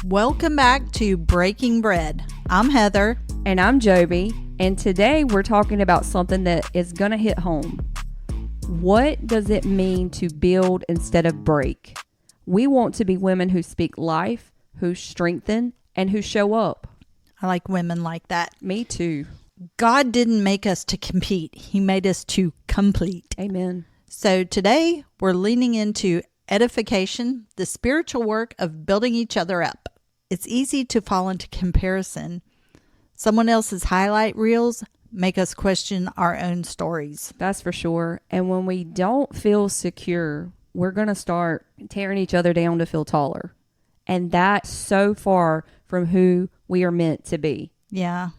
Welcome back to Breaking Bread. I'm Heather. And I'm Joby, and today we're talking about something that is going to hit home. What does it mean to build instead of break? We want to be women who speak life, who strengthen, and who show up. I like women like that. Me too. God didn't make us to compete. He made us to complete. Amen. So today we're leaning into edification, the spiritual work of building each other up. It's easy to fall into comparison. Someone else's highlight reels make us question our own stories. That's for sure. And when we don't feel secure, we're going to start tearing each other down to feel taller. And that's so far from who we are meant to be. Yeah.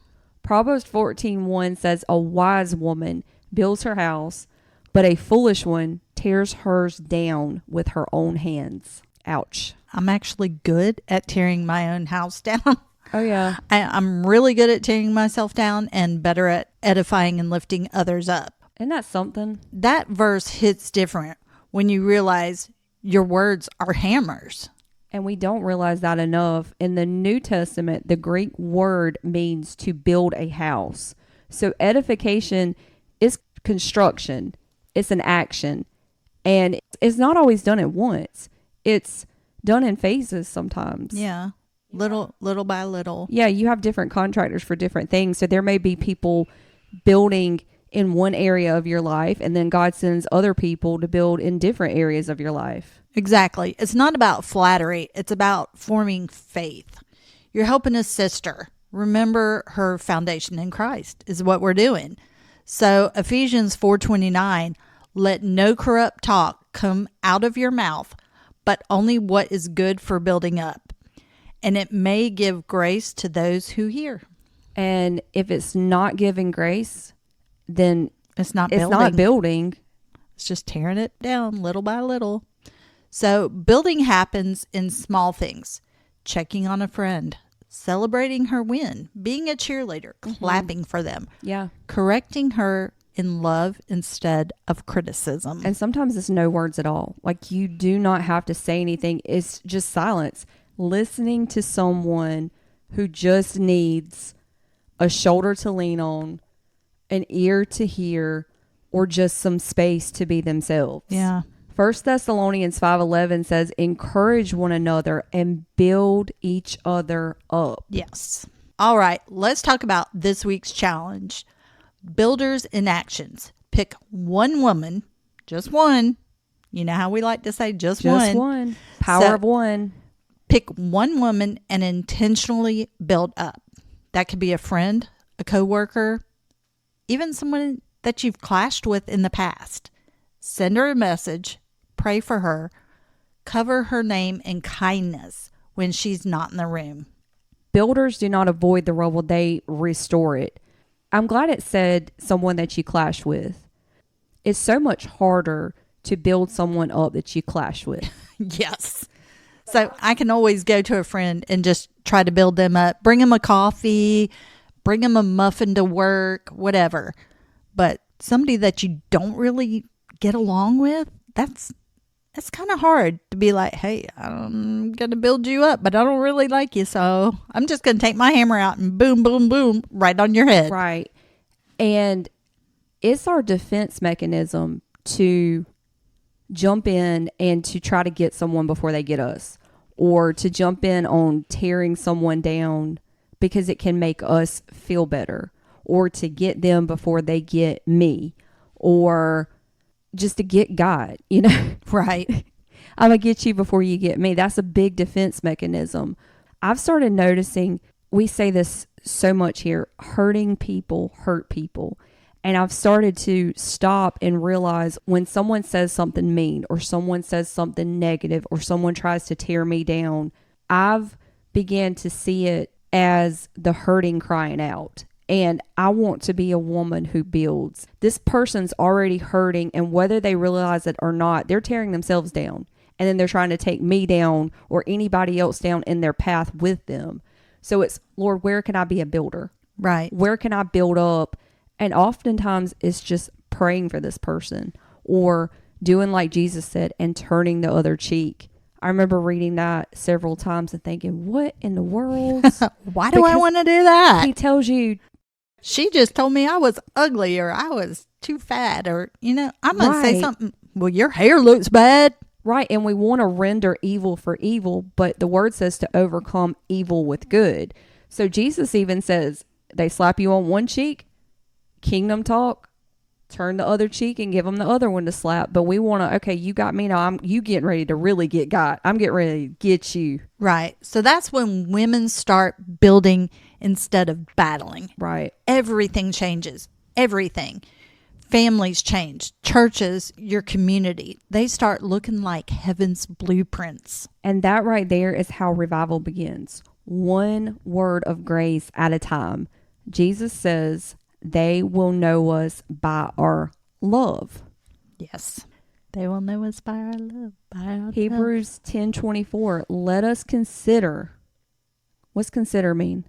Proverbs 14:1 says, "A wise woman builds her house, but a foolish one tears hers down with her own hands." Ouch. I'm actually good at tearing my own house down. Oh, yeah. I'm really good at tearing myself down and better at edifying and lifting others up. Isn't that something? That verse hits different when you realize your words are hammers. And we don't realize that enough. In the New Testament, the Greek word means to build a house. So edification is construction. It's an action. And it's not always done at once. It's done in phases sometimes. Yeah. Little by little. Yeah, you have different contractors for different things. So there may be people building in one area of your life, and then God sends other people to build in different areas of your life. Exactly. It's not about flattery. It's about forming faith. You're helping a sister. Remember her foundation in Christ is what we're doing. So Ephesians 4:29, let no corrupt talk come out of your mouth, but only what is good for building up. And it may give grace to those who hear. And if it's not giving grace, then It's not building. It's just tearing it down little by little. So building happens in small things. Checking on a friend, celebrating her win, being a cheerleader, clapping for them. Yeah. Correcting her in love instead of criticism. And sometimes it's no words at all. Like, you do not have to say anything. It's just silence. Listening to someone who just needs a shoulder to lean on, an ear to hear, or just some space to be themselves. Yeah. 1 Thessalonians 5:11 says, encourage one another and build each other up. Yes. All right. Let's talk about this week's challenge. Builders in actions. Pick one woman, just one. You know how we like to say just one. Just one. Power of one. Pick one woman and intentionally build up. That could be a friend, a coworker, even someone that you've clashed with in the past. Send her a message, pray for her, cover her name in kindness when she's not in the room. Builders do not avoid the rubble, they restore it. I'm glad it said someone that you clashed with. It's so much harder to build someone up that you clash with. Yes. So I can always go to a friend and just try to build them up, bring them a coffee, bring them a muffin to work, whatever. But somebody that you don't really get along with, that's kind of hard to be like, hey, I'm going to build you up, but I don't really like you. So I'm just going to take my hammer out and boom, boom, boom, right on your head. Right. And it's our defense mechanism to jump in and to try to get someone before they get us, or to jump in on tearing someone down because it can make us feel better, or to get them before they get me, or just to get God, you know? Right. I'm going to get you before you get me. That's a big defense mechanism. I've started noticing, we say this so much here, hurting people hurt people. And I've started to stop and realize when someone says something mean, or someone says something negative, or someone tries to tear me down, I've began to see it as the hurting crying out. And I want to be a woman who builds. This person's already hurting, and whether they realize it or not, they're tearing themselves down. And then they're trying to take me down or anybody else down in their path with them. So it's, Lord, where can I be a builder? Right. Where can I build up? And oftentimes it's just praying for this person, or doing like Jesus said and turning the other cheek. I remember reading that several times and thinking, what in the world? Why do I want to do that? He tells you. She just told me I was ugly or I was too fat or, I'm going to say something. Well, your hair looks bad. Right. And we want to render evil for evil, but the word says to overcome evil with good. So Jesus even says they slap you on one cheek, kingdom talk, turn the other cheek and give them the other one to slap. But we want to, okay, you got me now. You getting ready to really get got. I'm getting ready to get you. Right. So that's when women start building instead of battling. Right. Everything changes. Everything. Families change. Churches, your community, they start looking like heaven's blueprints. And that right there is how revival begins. One word of grace at a time. Jesus says they will know us by our love. Yes. They will know us by our love. By our Hebrews 10:24. Let us consider. What's consider mean?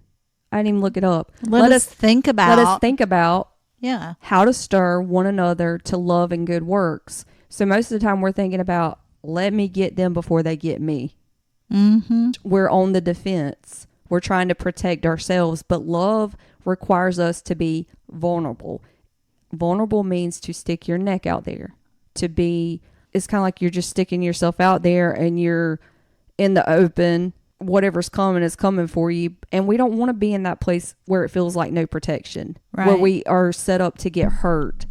I didn't even look it up. Let us think about. Let us think about. Yeah. How to stir one another to love and good works. So most of the time we're thinking about, let me get them before they get me. Mm-hmm. We're on the defense. We're trying to protect ourselves, but love requires us to be vulnerable. Vulnerable means to stick your neck out there. It's kind of like you're just sticking yourself out there and you're in the open. Whatever's coming is coming for you. And we don't want to be in that place where it feels like no protection, right, where we are set up to get hurt.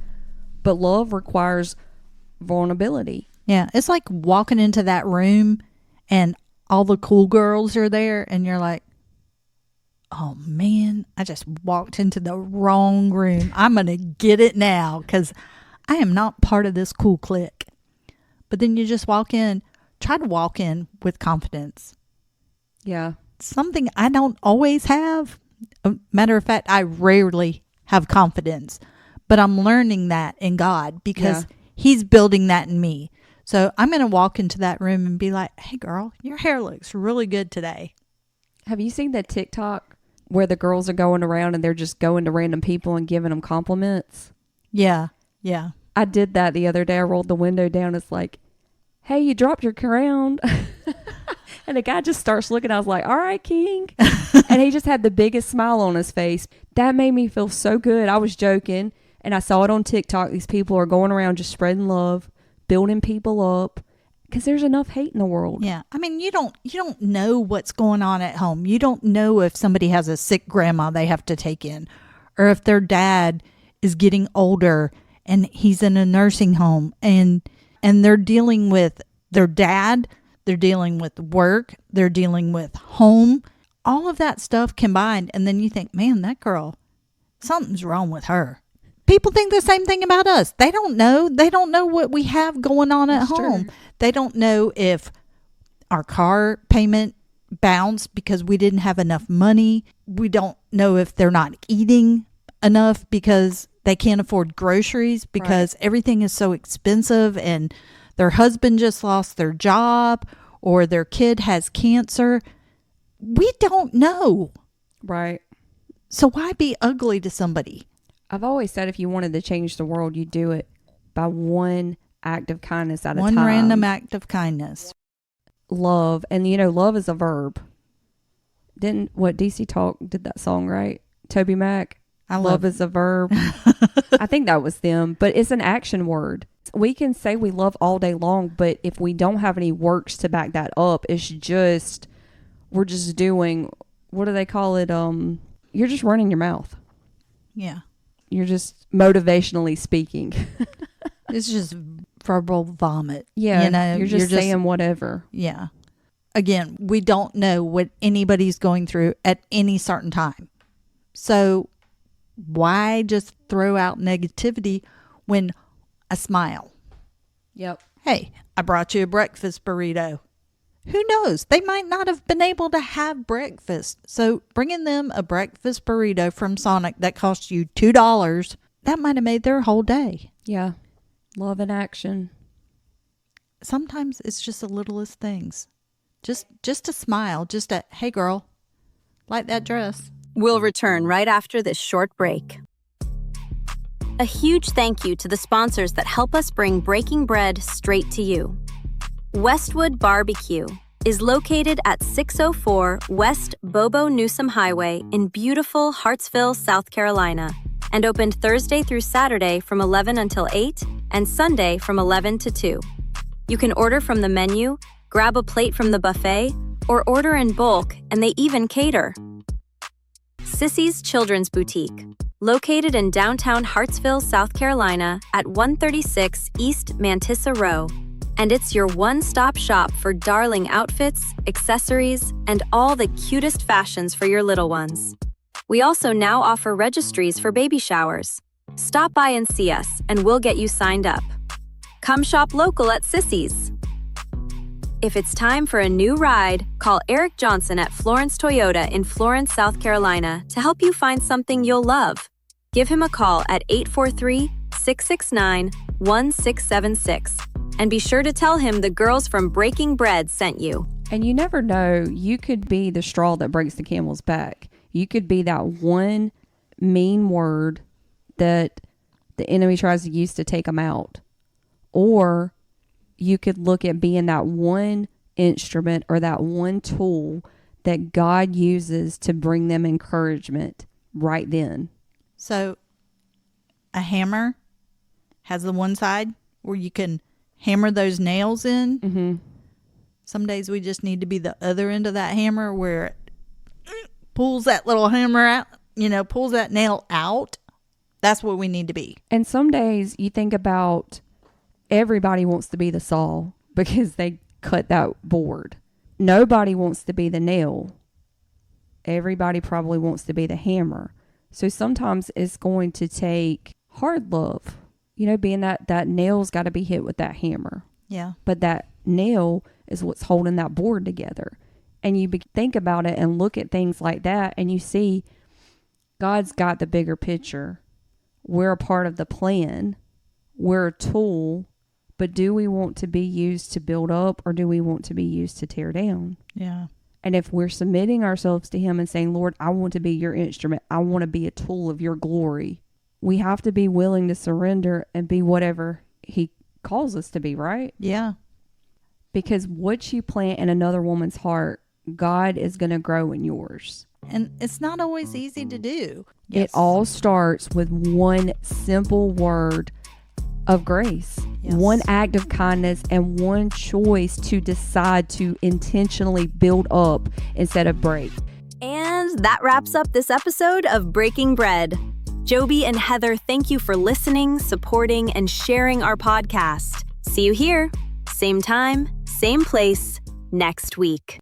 But love requires vulnerability. Yeah. It's like walking into that room and all the cool girls are there and you're like, oh man, I just walked into the wrong room. I'm going to get it now because I am not part of this cool clique. But then you just try to walk in with confidence. Yeah. Something I don't always have. Matter of fact, I rarely have confidence, but I'm learning that in God because He's building that in me. So I'm going to walk into that room and be like, hey girl, your hair looks really good today. Have you seen that TikTok where the girls are going around and they're just going to random people and giving them compliments? Yeah. Yeah. I did that the other day. I rolled the window down. It's like, hey, you dropped your crown. And the guy just starts looking. I was like, all right, King. And he just had the biggest smile on his face. That made me feel so good. I was joking. And I saw it on TikTok. These people are going around just spreading love, building people up. Because there's enough hate in the world. Yeah. I mean, you don't know what's going on at home. You don't know if somebody has a sick grandma they have to take in. Or if their dad is getting older and he's in a nursing home. And they're dealing with their dad. They're dealing with work. They're dealing with home. All of that stuff combined. And then you think, man, that girl, something's wrong with her. People think the same thing about us. They don't know. They don't know what we have going on at home. True. They don't know if our car payment bounced because we didn't have enough money. We don't know if they're not eating enough because they can't afford groceries because everything is so expensive and their husband just lost their job or their kid has cancer. We don't know. Right. So why be ugly to somebody? I've always said if you wanted to change the world, you do it by one act of kindness at a time. One random act of kindness. Love. And love is a verb. Didn't DC Talk did that song, right? Toby Mac. Love is a verb. I think that was them, but it's an action word. We can say we love all day long, but if we don't have any works to back that up, we're just doing, what do they call it? You're just running your mouth. Yeah. You're just motivationally speaking. It's just verbal vomit. Yeah. You're just saying whatever. Yeah. Again, we don't know what anybody's going through at any certain time. So why just throw out negativity when a smile? Yep. Hey, I brought you a breakfast burrito. Who knows? They might not have been able to have breakfast. So bringing them a breakfast burrito from Sonic that cost you $2, that might have made their whole day. Yeah. Love in action. Sometimes it's just the littlest things. Just a smile. Just a, hey girl, like that dress. We'll return right after this short break. A huge thank you to the sponsors that help us bring Breaking Bread straight to you. Westwood Barbecue is located at 604 West Bobo Newsom Highway in beautiful Hartsville, South Carolina, and opened Thursday through Saturday from 11 until 8 and Sunday from 11 to 2. You can order from the menu, grab a plate from the buffet, or order in bulk, and they even cater. Sissy's Children's Boutique, located in downtown Hartsville, South Carolina at 136 East Mantissa Row, and it's your one-stop shop for darling outfits, accessories, and all the cutest fashions for your little ones. We also now offer registries for baby showers. Stop by and see us, and we'll get you signed up. Come shop local at Sissy's. If it's time for a new ride, call Eric Johnson at Florence Toyota in Florence, South Carolina to help you find something you'll love. Give him a call at 843-669-1676 and be sure to tell him the girls from Breaking Bread sent you. And you never know, you could be the straw that breaks the camel's back. You could be that one mean word that the enemy tries to use to take them out. Or you could look at being that one instrument or that one tool that God uses to bring them encouragement right then. So a hammer has the one side where you can hammer those nails in. Mm-hmm. Some days we just need to be the other end of that hammer where it pulls that little hammer out, pulls that nail out. That's what we need to be. And some days you think about everybody wants to be the saw because they cut that board. Nobody wants to be the nail. Everybody probably wants to be the hammer. So sometimes it's going to take hard love, being that nail's got to be hit with that hammer. Yeah. But that nail is what's holding that board together. And you think about it and look at things like that and you see God's got the bigger picture. We're a part of the plan. We're a tool. But do we want to be used to build up or do we want to be used to tear down? Yeah. And if we're submitting ourselves to Him and saying, Lord, I want to be your instrument. I want to be a tool of your glory. We have to be willing to surrender and be whatever He calls us to be, right? Yeah. Because what you plant in another woman's heart, God is going to grow in yours. And it's not always easy to do. It all starts with one simple word of grace. Yes. One act of kindness and one choice to decide to intentionally build up instead of break. And that wraps up this episode of Breaking Bread. Joby and Heather, thank you for listening, supporting, and sharing our podcast. See you here, same time, same place, next week.